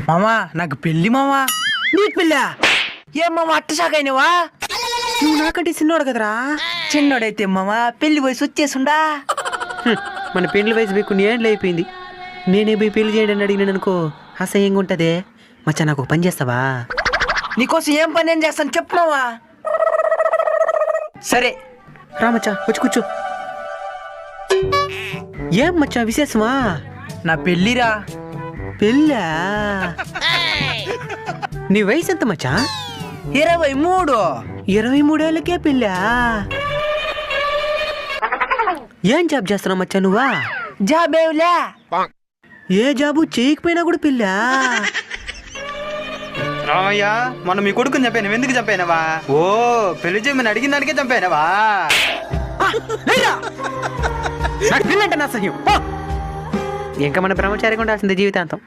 మామా నాకు పెళ్లి మామా. నీకు పెళ్ళా? ఏం మామ అట్ట షాకైనవా? నువ్వు నాకంటే చిన్నోడు కదరా. చిన్నోడైతే మామా పెళ్లి వయసు వచ్చేసుండా. మన పెళ్లి వయసు మీకు ఏండ్లు అయిపోయింది. నేనే పోయి పెళ్లి చేయడానికి అడిగినాను అనుకో, అసహ్యంగా ఉంటదే. మచ్చా నాకు ఒక పని చేస్తావా? నీకోసం ఏం పని ఏం చేస్తాను చెప్పు మావా. సరే రా మచ్చా, వచ్చి కూర్చో. ఏం మచ్చా విశేషమా? నా పెళ్లిరా. పెళ్ళా? నీ వయసు ఎంత మచ్చా? 23. 23 ఏళ్ళకే పెళ్ళా? ఏం జాబ్ చేస్తున్నావు మచ్చా నువ్వా? జాబేవులే. ఏ జాబు చేయకపోయినా కూడా పెళ్ళా? రామయ్య, మొన్న మీ కొడుకుని చంపాను, ఎందుకు చంపానవా? ఓ పెళ్లి చేయమని అడిగిన దానికే చంపానవా? నాకు పెళ్ళంటే నా సహ్యం. ఇంకా మన బ్రహ్మచారిగా ఉండాల్సిందే జీవితాంతం.